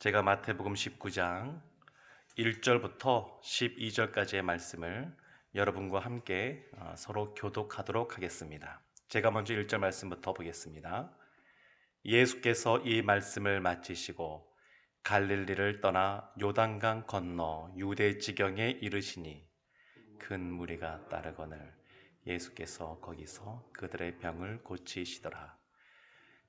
제가 마태복음 19장 1절부터 12절까지의 말씀을 여러분과 함께 서로 교독하도록 하겠습니다. 제가 먼저 1절 말씀부터 보겠습니다. 예수께서 이 말씀을 마치시고 갈릴리를 떠나 요단강 건너 유대 지경에 이르시니 큰 무리가 따르거늘 예수께서 거기서 그들의 병을 고치시더라.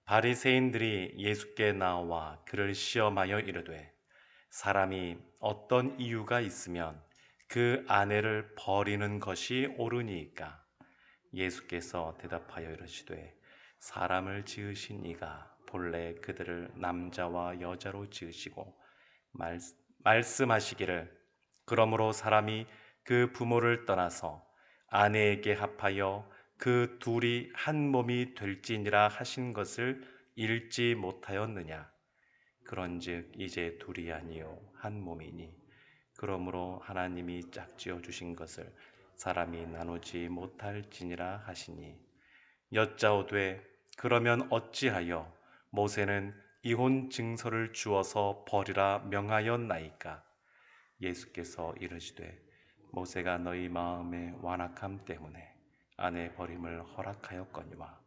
바리새인들이 예수께 나와 그를 시험하여 이르되 사람이 어떤 이유가 있으면 그 아내를 버리는 것이 옳으니까? 예수께서 대답하여 이르시되 사람을 지으신 이가 본래 그들을 남자와 여자로 지으시고 말씀하시기를 그러므로 사람이 그 부모를 떠나서 아내에게 합하여 그 둘이 한 몸이 될지니라 하신 것을 읽지 못하였느냐? 그런즉 이제 둘이 아니요 한 몸이니 그러므로 하나님이 짝지어 주신 것을 사람이 나누지 못할지니라 하시니 여짜오되 그러면 어찌하여 모세는 이혼 증서를 주어서 버리라 명하였나이까? 예수께서 이르시되 모세가 너희 마음의 완악함 때문에 아내 버림을 허락하였거니와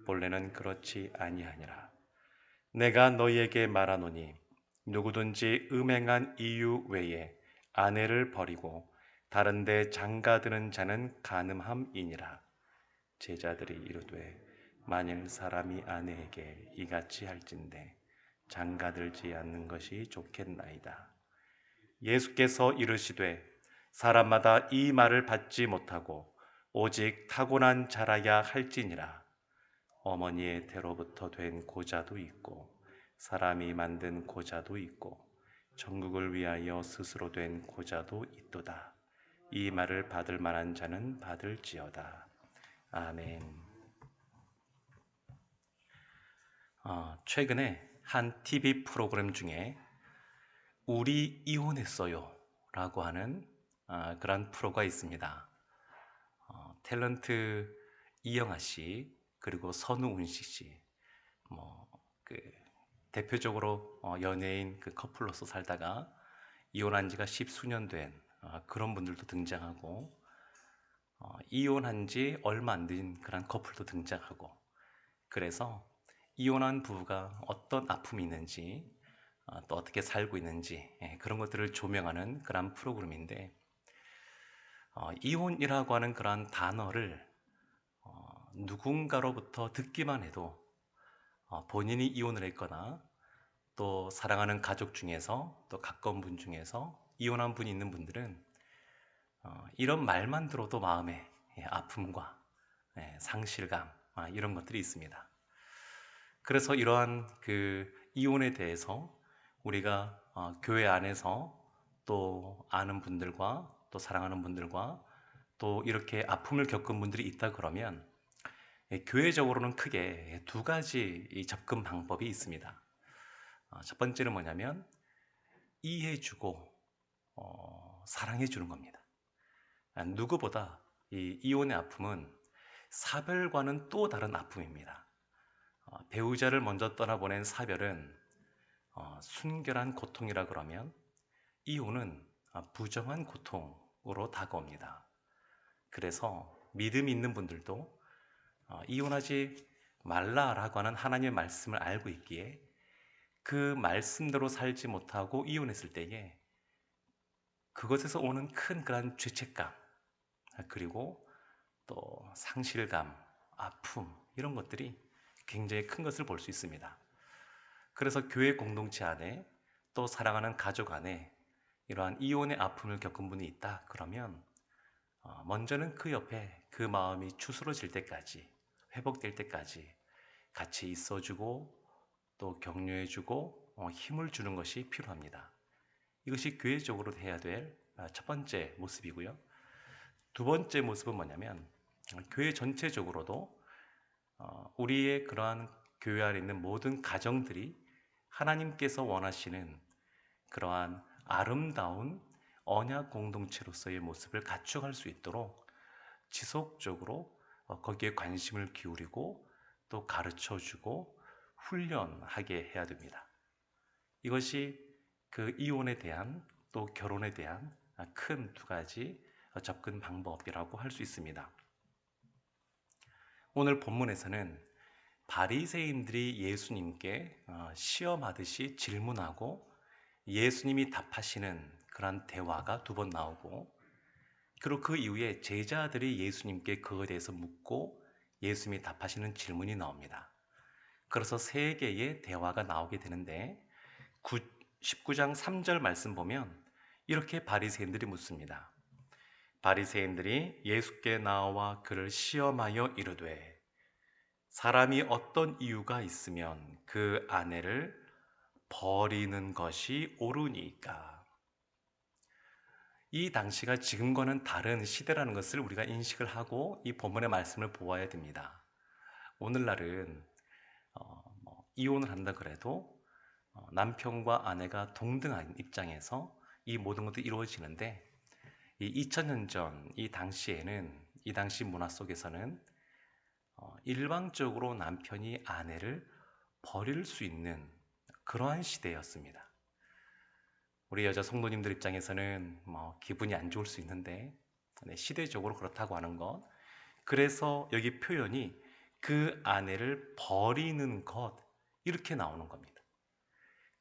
본래는 그렇지 아니하니라. 내가 너희에게 말하노니 누구든지 음행한 이유 외에 아내를 버리고 다른 데 장가드는 자는 간음함이니라. 제자들이 이르되 만일 사람이 아내에게 이같이 할진대 장가들지 않는 것이 좋겠나이다. 예수께서 이르시되 사람마다 이 말을 받지 못하고 오직 타고난 자라야 할지니라. 어머니의 태로부터 된 고자도 있고 사람이 만든 고자도 있고 천국을 위하여 스스로 된 고자도 있도다. 이 말을 받을 만한 자는 받을지어다. 아멘. 최근에 한 TV 프로그램 중에 우리 이혼했어요 라고 하는 그런 프로가 있습니다. 탤런트 이영아 씨 그리고 선우운식 씨 그 대표적으로 연예인 그 커플로서 살다가 이혼한 지가 십수년 된 그런 분들도 등장하고 이혼한 지 얼마 안 된 그런 커플도 등장하고 그래서 이혼한 부부가 어떤 아픔이 있는지 또 어떻게 살고 있는지 그런 것들을 조명하는 그런 프로그램인데 이혼이라고 하는 그런 단어를 누군가로부터 듣기만 해도 본인이 이혼을 했거나 또 사랑하는 가족 중에서 또 가까운 분 중에서 이혼한 분이 있는 분들은 이런 말만 들어도 마음에 아픔과 상실감 이런 것들이 있습니다. 그래서 이러한 그 이혼에 대해서 우리가 교회 안에서 또 아는 분들과 또 사랑하는 분들과 또 이렇게 아픔을 겪은 분들이 있다 그러면 교회적으로는 크게 두 가지 이 접근 방법이 있습니다. 첫 번째는 뭐냐면 이해해주고 사랑해주는 겁니다. 누구보다 이 이혼의 아픔은 사별과는 또 다른 아픔입니다. 배우자를 먼저 떠나보낸 사별은 순결한 고통이라 그러면 이혼은 부정한 고통으로 다가옵니다. 그래서 믿음 있는 분들도 이혼하지 말라라고 하는 하나님의 말씀을 알고 있기에 그 말씀대로 살지 못하고 이혼했을 때에 그것에서 오는 큰 그런 죄책감 그리고 또 상실감, 아픔 이런 것들이 굉장히 큰 것을 볼 수 있습니다. 그래서 교회 공동체 안에 또 사랑하는 가족 안에 이러한 이혼의 아픔을 겪은 분이 있다 그러면 먼저는 그 옆에 그 마음이 추스러질 때까지 회복될 때까지 같이 있어주고 또 격려해주고 힘을 주는 것이 필요합니다. 이것이 교회적으로 해야 될 첫 번째 모습이고요. 두 번째 모습은 뭐냐면 교회 전체적으로도 우리의 그러한 교회 안에 있는 모든 가정들이 하나님께서 원하시는 그러한 아름다운 언약 공동체로서의 모습을 갖춰갈 수 있도록 지속적으로 거기에 관심을 기울이고 또 가르쳐주고 훈련하게 해야 됩니다. 이것이 그 이혼에 대한 또 결혼에 대한 큰 두 가지 접근 방법이라고 할 수 있습니다. 오늘 본문에서는 바리새인들이 예수님께 시험하듯이 질문하고 예수님이 답하시는 그런 대화가 두 번 나오고, 그리고 그 이후에 제자들이 예수님께 그거에 대해서 묻고 예수님이 답하시는 질문이 나옵니다. 그래서 세 개의 대화가 나오게 되는데 19장 3절 말씀 보면 이렇게 바리새인들이 묻습니다. 바리새인들이 예수께 나와 그를 시험하여 이르되 사람이 어떤 이유가 있으면 그 아내를 버리는 것이 옳으니까. 이 당시가 지금과는 다른 시대라는 것을 우리가 인식을 하고 이 본문의 말씀을 보아야 됩니다. 오늘날은 이혼을 한다 그래도 남편과 아내가 동등한 입장에서 이 모든 것도 이루어지는데, 이 2000년 전 이 당시에는, 이 당시 문화 속에서는 일방적으로 남편이 아내를 버릴 수 있는 그러한 시대였습니다. 우리 여자 성도님들 입장에서는 기분이 안 좋을 수 있는데, 시대적으로 그렇다고 하는 것. 그래서 여기 표현이 그 아내를 버리는 것, 이렇게 나오는 겁니다.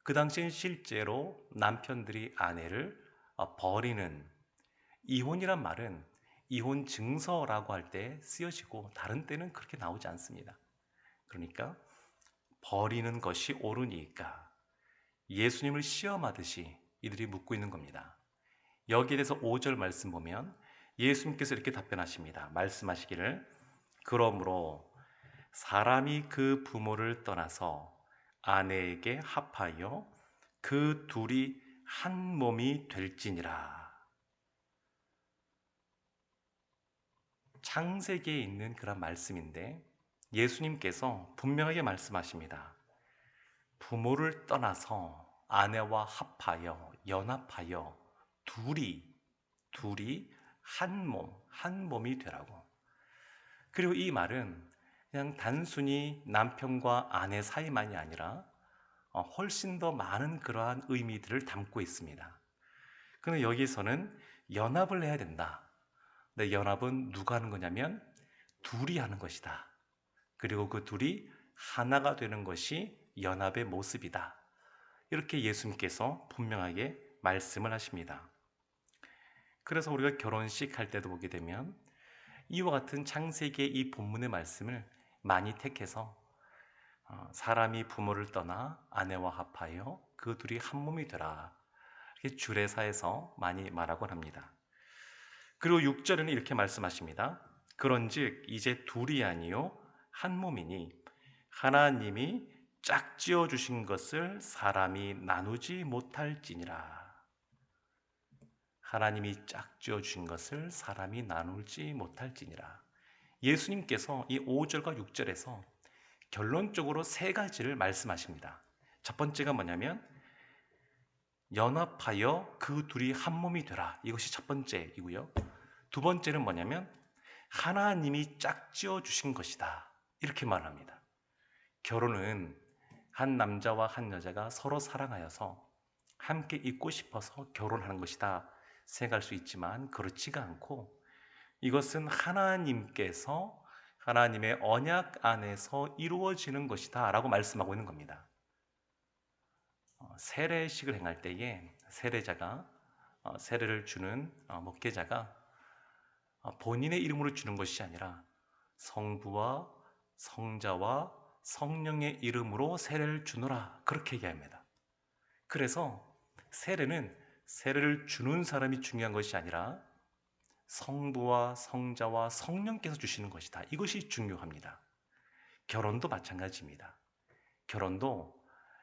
그 당시엔 실제로 남편들이 아내를 버리는, 이혼이란 말은 이혼 증서라고 할 때 쓰여지고 다른 때는 그렇게 나오지 않습니다. 그러니까 버리는 것이 옳으니까 예수님을 시험하듯이 이들이 묻고 있는 겁니다. 여기에 대해서 5절 말씀 보면 예수님께서 이렇게 답변하십니다. 말씀하시기를 그러므로 사람이 그 부모를 떠나서 아내에게 합하여 그 둘이 한 몸이 될지니라. 창세기에 있는 그런 말씀인데 예수님께서 분명하게 말씀하십니다. 부모를 떠나서 아내와 합하여 연합하여 둘이 한 몸이 되라고. 그리고 이 말은 그냥 단순히 남편과 아내 사이만이 아니라 훨씬 더 많은 그러한 의미들을 담고 있습니다. 그런데 여기서는 연합을 해야 된다. 근데 연합은 누가 하는 거냐면 둘이 하는 것이다. 그리고 그 둘이 하나가 되는 것이 연합의 모습이다. 이렇게 예수님께서 분명하게 말씀을 하십니다. 그래서 우리가 결혼식 할 때도 보게 되면 이와 같은 창세기의 이 본문의 말씀을 많이 택해서 사람이 부모를 떠나 아내와 합하여 그 둘이 한 몸이 되라, 이렇게 주례사에서 많이 말하곤 합니다. 그리고 6절에는 이렇게 말씀하십니다. 그런즉 이제 둘이 아니요 한 몸이니 하나님이 짝지어 주신 것을 사람이 나누지 못할지니라. 하나님이 짝지어 주신 것을 사람이 나누지 못할지니라. 예수님께서 이 5절과 6절에서 결론적으로 세 가지를 말씀하십니다. 첫 번째가 뭐냐면 연합하여 그 둘이 한 몸이 되라. 이것이 첫 번째이고요. 두 번째는 뭐냐면 하나님이 짝지어 주신 것이다. 이렇게 말합니다. 결혼은 한 남자와 한 여자가 서로 사랑하여서 함께 있고 싶어서 결혼하는 것이다 생각할 수 있지만 그렇지가 않고, 이것은 하나님께서 하나님의 언약 안에서 이루어지는 것이다 라고 말씀하고 있는 겁니다. 세례식을 행할 때에 세례자가 세례를 주는 목회자가 본인의 이름으로 주는 것이 아니라 성부와 성자와 성령의 이름으로 세례를 주노라, 그렇게 얘기합니다. 그래서 세례를 주는 사람이 중요한 것이 아니라 성부와 성자와 성령께서 주시는 것이다, 이것이 중요합니다. 결혼도 마찬가지입니다. 결혼도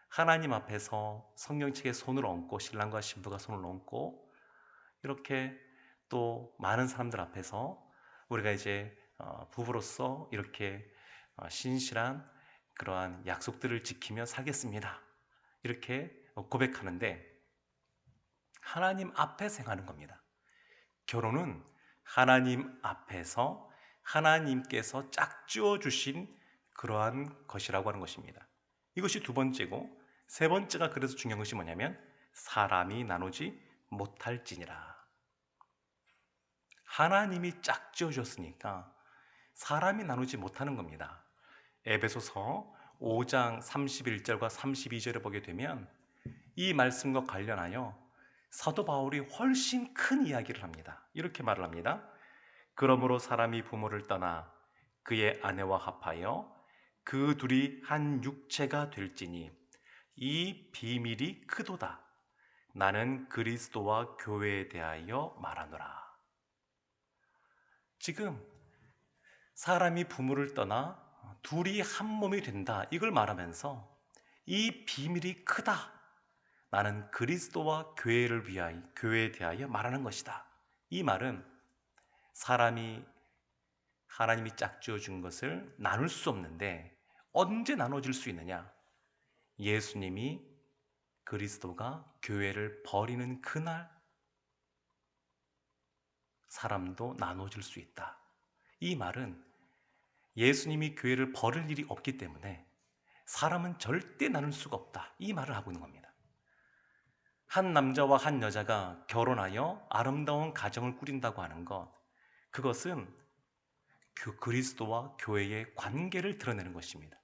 하나님 앞에서 성령 측에 손을 얹고 신랑과 신부가 손을 얹고 이렇게 또 많은 사람들 앞에서 우리가 이제 부부로서 이렇게 신실한 그러한 약속들을 지키며 살겠습니다, 이렇게 고백하는데 하나님 앞에서 행하는 겁니다. 결혼은 하나님 앞에서 하나님께서 짝지어 주신 그러한 것이라고 하는 것입니다. 이것이 두 번째고, 세 번째가 그래서 중요한 것이 뭐냐면 사람이 나누지 못할지니라. 하나님이 짝지어 주셨으니까 사람이 나누지 못하는 겁니다. 에베소서 5장 31절과 32절을 보게 되면 이 말씀과 관련하여 사도 바울이 훨씬 큰 이야기를 합니다. 이렇게 말을 합니다. 그러므로 사람이 부모를 떠나 그의 아내와 합하여 그 둘이 한 육체가 될지니 이 비밀이 크도다. 나는 그리스도와 교회에 대하여 말하노라. 지금 사람이 부모를 떠나 둘이 한 몸이 된다. 이걸 말하면서 이 비밀이 크다. 나는 그리스도와 교회에 대하여 말하는 것이다. 이 말은 사람이 하나님이 짝지어 준 것을 나눌 수 없는데 언제 나눠질 수 있느냐? 예수님이 그리스도가 교회를 버리는 그날 사람도 나눠질 수 있다. 이 말은 예수님이 교회를 버릴 일이 없기 때문에 사람은 절대 나눌 수가 없다. 이 말을 하고 있는 겁니다. 한 남자와 한 여자가 결혼하여 아름다운 가정을 꾸린다고 하는 것, 그것은 그리스도와 교회의 관계를 드러내는 것입니다.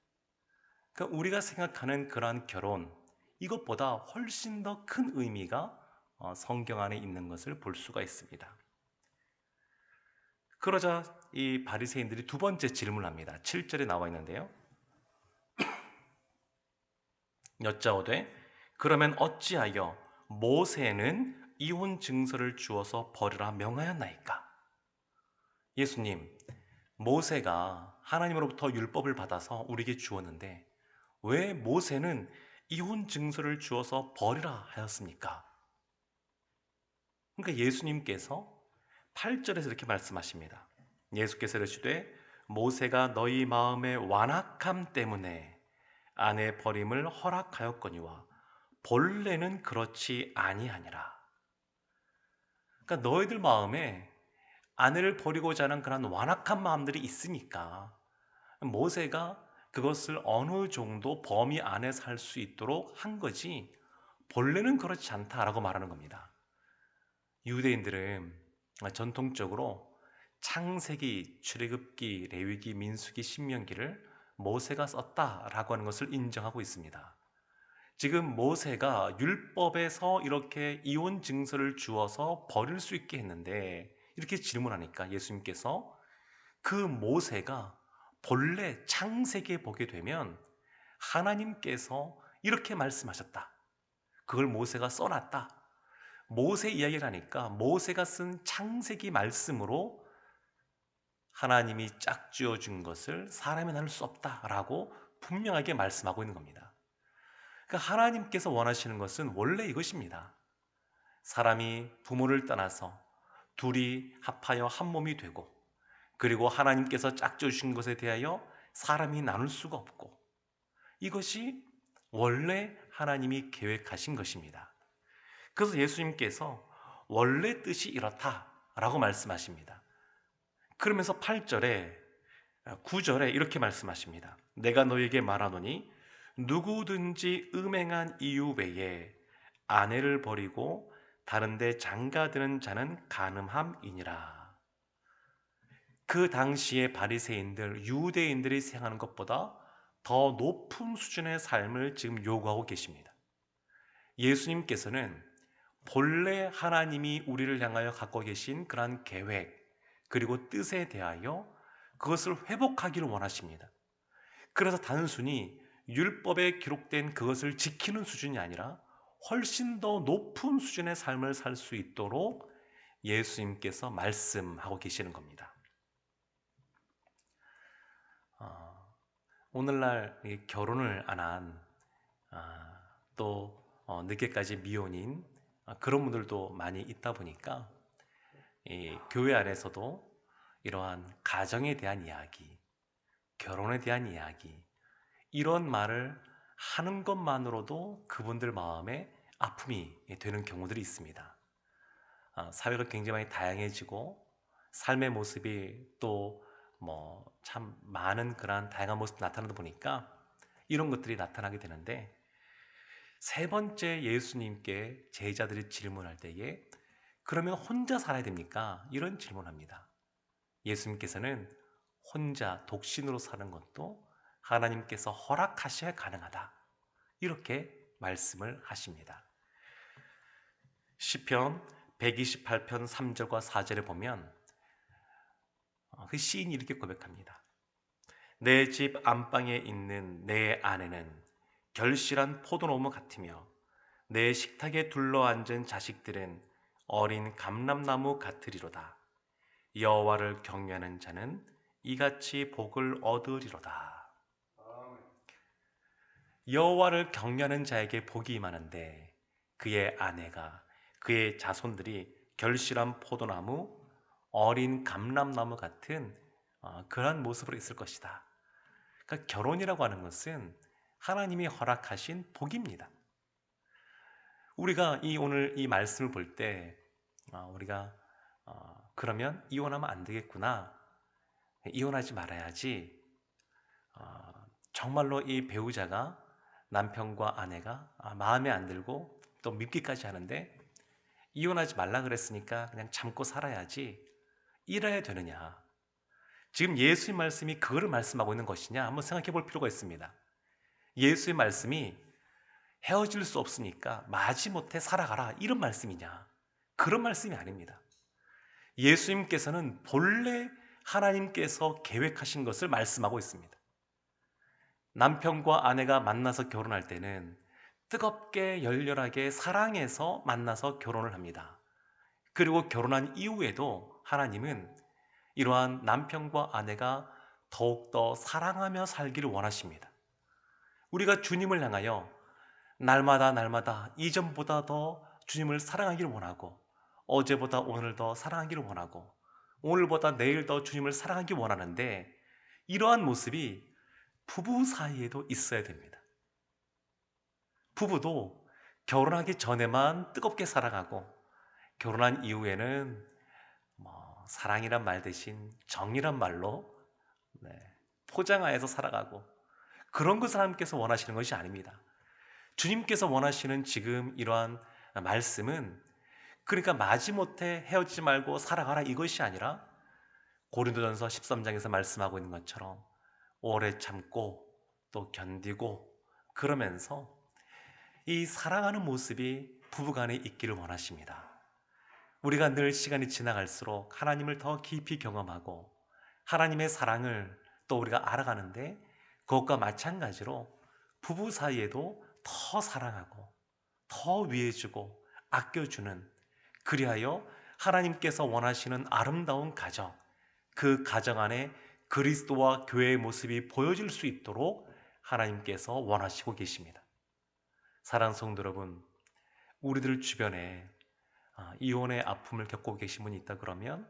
그러니까 우리가 생각하는 그러한 결혼, 이것보다 훨씬 더 큰 의미가 성경 안에 있는 것을 볼 수가 있습니다. 그러자 이 바리새인들이 두 번째 질문을 합니다. 7절에 나와 있는데요. 여짜오되 그러면 어찌하여 모세는 이혼 증서를 주어서 버리라 명하였나이까? 예수님, 모세가 하나님으로부터 율법을 받아서 우리에게 주었는데 왜 모세는 이혼 증서를 주어서 버리라 하였습니까? 그러니까 예수님께서 8절에서 이렇게 말씀하십니다. 예수께서 이르시되 모세가 너희 마음의 완악함 때문에 아내 버림을 허락하였거니와 본래는 그렇지 아니하니라. 그러니까 너희들 마음에 아내를 버리고자 하는 그런 완악한 마음들이 있으니까 모세가 그것을 어느 정도 범위 안에 살 수 있도록 한 거지 본래는 그렇지 않다라고 말하는 겁니다. 유대인들은 전통적으로 창세기, 출애굽기, 레위기, 민수기, 신명기를 모세가 썼다라고 하는 것을 인정하고 있습니다. 지금 모세가 율법에서 이렇게 이혼 증서를 주어서 버릴 수 있게 했는데 이렇게 질문하니까 예수님께서 그 모세가 본래 창세기에 보게 되면 하나님께서 이렇게 말씀하셨다. 그걸 모세가 써놨다. 모세 이야기를 하니까 모세가 쓴 창세기 말씀으로 하나님이 짝지어 준 것을 사람이 나눌 수 없다라고 분명하게 말씀하고 있는 겁니다. 그러니까 하나님께서 원하시는 것은 원래 이것입니다. 사람이 부모를 떠나서 둘이 합하여 한 몸이 되고 그리고 하나님께서 짝지어 주신 것에 대하여 사람이 나눌 수가 없고 이것이 원래 하나님이 계획하신 것입니다. 그래서 예수님께서 원래 뜻이 이렇다라고 말씀하십니다. 그러면서 8절에 9절에 이렇게 말씀하십니다. 내가 너에게 말하노니 누구든지 음행한 이유 외에 아내를 버리고 다른 데 장가드는 자는 간음함이니라. 그 당시의 바리새인들, 유대인들이 생각하는 것보다 더 높은 수준의 삶을 지금 요구하고 계십니다. 예수님께서는 본래 하나님이 우리를 향하여 갖고 계신 그러한 계획 그리고 뜻에 대하여 그것을 회복하기를 원하십니다. 그래서 단순히 율법에 기록된 그것을 지키는 수준이 아니라 훨씬 더 높은 수준의 삶을 살 수 있도록 예수님께서 말씀하고 계시는 겁니다. 오늘날 결혼을 안 한 또 늦게까지 미혼인 그런 분들도 많이 있다 보니까 이 교회 안에서도 이러한 가정에 대한 이야기, 결혼에 대한 이야기 이런 말을 하는 것만으로도 그분들 마음에 아픔이 되는 경우들이 있습니다. 사회가 굉장히 많이 다양해지고 삶의 모습이 또 참 많은 그러한 다양한 모습이 나타나다 보니까 이런 것들이 나타나게 되는데 세 번째 예수님께 제자들이 질문할 때에 그러면 혼자 살아야 됩니까? 이런 질문합니다. 예수님께서는 혼자 독신으로 사는 것도 하나님께서 허락하셔야 가능하다. 이렇게 말씀을 하십니다. 시편 128편 3절과 4절에 보면 그 시인이 이렇게 고백합니다. 내 집 안방에 있는 내 아내는 결실한 포도나무 같으며 내 식탁에 둘러앉은 자식들은 어린 감람나무 같으리로다. 여호와를 경외하는 자는 이같이 복을 얻으리로다. 여호와를 경외하는 자에게 복이 임하는데 그의 아내가 그의 자손들이 결실한 포도나무, 어린 감람나무 같은 그러한 모습으로 있을 것이다. 그러니까 결혼이라고 하는 것은 하나님이 허락하신 복입니다. 우리가 오늘 이 말씀을 볼 때 우리가 그러면 이혼하면 안 되겠구나, 이혼하지 말아야지, 정말로 이 배우자가 남편과 아내가 마음에 안 들고 또 밉기까지 하는데 이혼하지 말라 그랬으니까 그냥 참고 살아야지, 이래야 되느냐? 지금 예수의 말씀이 그거를 말씀하고 있는 것이냐 한번 생각해 볼 필요가 있습니다. 예수의 말씀이 헤어질 수 없으니까 마지못해 살아가라 이런 말씀이냐? 그런 말씀이 아닙니다. 예수님께서는 본래 하나님께서 계획하신 것을 말씀하고 있습니다. 남편과 아내가 만나서 결혼할 때는 뜨겁게 열렬하게 사랑해서 만나서 결혼을 합니다. 그리고 결혼한 이후에도 하나님은 이러한 남편과 아내가 더욱더 사랑하며 살기를 원하십니다. 우리가 주님을 향하여 날마다 날마다 이전보다 더 주님을 사랑하기를 원하고, 어제보다 오늘 더 사랑하기를 원하고, 오늘보다 내일 더 주님을 사랑하기 원하는데, 이러한 모습이 부부 사이에도 있어야 됩니다. 부부도 결혼하기 전에만 뜨겁게 사랑하고 결혼한 이후에는 사랑이란 말 대신 정이란 말로 포장하여서 살아가고, 그런 것을 하나님께서 원하시는 것이 아닙니다. 주님께서 원하시는 지금 이러한 말씀은 그러니까 마지못해 헤어지지 말고 살아가라 이것이 아니라 고린도전서 13장에서 말씀하고 있는 것처럼 오래 참고 또 견디고 그러면서 이 사랑하는 모습이 부부간에 있기를 원하십니다. 우리가 늘 시간이 지나갈수록 하나님을 더 깊이 경험하고 하나님의 사랑을 또 우리가 알아가는데, 그것과 마찬가지로 부부 사이에도 더 사랑하고 더 위해주고 아껴주는, 그리하여 하나님께서 원하시는 아름다운 가정, 그 가정 안에 그리스도와 교회의 모습이 보여질 수 있도록 하나님께서 원하시고 계십니다. 사랑하는 성도 여러분, 우리들 주변에 이혼의 아픔을 겪고 계신 분이 있다 그러면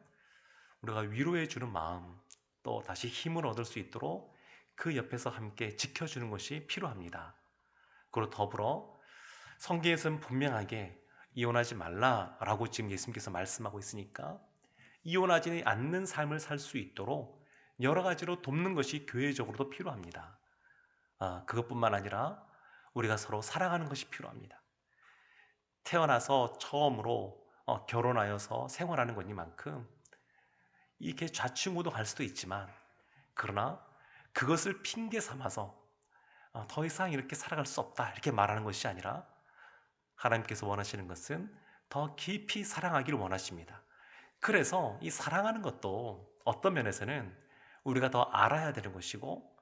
우리가 위로해 주는 마음, 또 다시 힘을 얻을 수 있도록 그 옆에서 함께 지켜주는 것이 필요합니다. 그리고 더불어 성경에서는 분명하게 이혼하지 말라라고 지금 예수님께서 말씀하고 있으니까 이혼하지 않는 삶을 살 수 있도록 여러 가지로 돕는 것이 교회적으로도 필요합니다. 그것뿐만 아니라 우리가 서로 사랑하는 것이 필요합니다. 태어나서 처음으로 결혼하여서 생활하는 것이만큼 이렇게 좌충우돌할 수도 있지만, 그러나 그것을 핑계 삼아서 더 이상 이렇게 살아갈 수 없다 이렇게 말하는 것이 아니라, 하나님께서 원하시는 것은 더 깊이 사랑하기를 원하십니다. 그래서 이 사랑하는 것도 어떤 면에서는 우리가 더 알아야 되는 것이고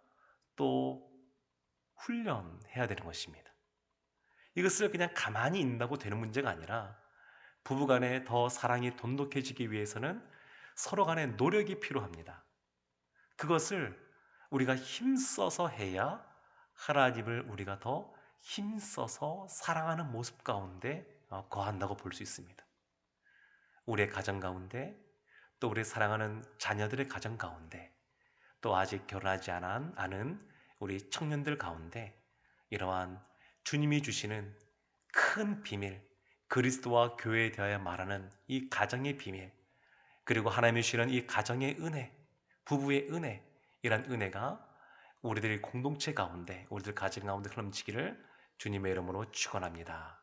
또 훈련해야 되는 것입니다. 이것을 그냥 가만히 있는다고 되는 문제가 아니라 부부간에 더 사랑이 돈독해지기 위해서는 서로 간에 노력이 필요합니다. 그것을 우리가 힘써서 해야 하나님을 우리가 더 힘써서 사랑하는 모습 가운데 거한다고 볼 수 있습니다. 우리의 가정 가운데, 또 우리 사랑하는 자녀들의 가정 가운데, 또 아직 결혼하지 않은 우리 청년들 가운데 이러한 주님이 주시는 큰 비밀, 그리스도와 교회에 대하여 말하는 이 가정의 비밀, 그리고 하나님이 주시는 이 가정의 은혜, 부부의 은혜, 이런 은혜가 우리들의 공동체 가운데, 우리들 가정 가운데 흘러넘치기를 주님의 이름으로 축원합니다.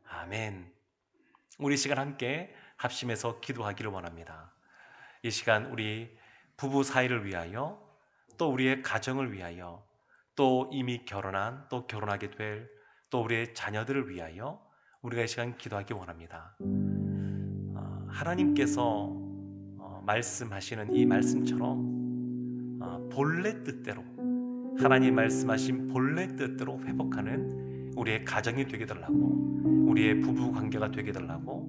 아멘. 우리 시간 함께 합심해서 기도하기를 원합니다. 이 시간 우리 부부 사이를 위하여, 또 우리의 가정을 위하여, 또 이미 결혼한, 또 결혼하게 될, 또 우리의 자녀들을 위하여 우리가 이 시간 기도하기 원합니다. 하나님께서 말씀하시는 이 말씀처럼 본래 뜻대로, 하나님 말씀하신 본래 뜻대로 회복하는 우리의 가정이 되게 달라고, 우리의 부부 관계가 되게 달라고,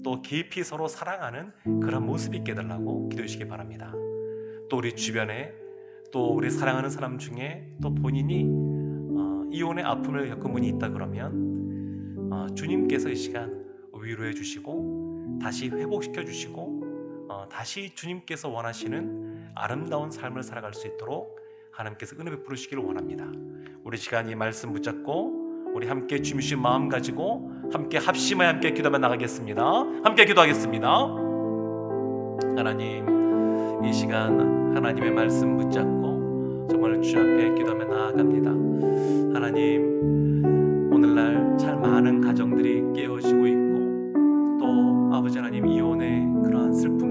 또 깊이 서로 사랑하는 그런 모습이 있게 달라고 기도해 주시기 바랍니다. 또 우리 주변에, 또 우리 사랑하는 사람 중에 또 본인이 이혼의 아픔을 겪은 분이 있다 그러면 주님께서 이 시간 위로해 주시고 다시 회복시켜 주시고 다시 주님께서 원하시는 아름다운 삶을 살아갈 수 있도록 하나님께서 은혜 베풀어 주시기를 원합니다. 우리 시간 이 말씀 붙잡고 우리 함께 주님 주신 마음 가지고 함께 합심하여 함께 기도하며 나가겠습니다. 함께 기도하겠습니다. 하나님, 이 시간 하나님의 말씀 붙잡고 정말 주 앞에 기도하며 나아갑니다. 하나님, 오늘날 참 많은 가정들이 깨어지고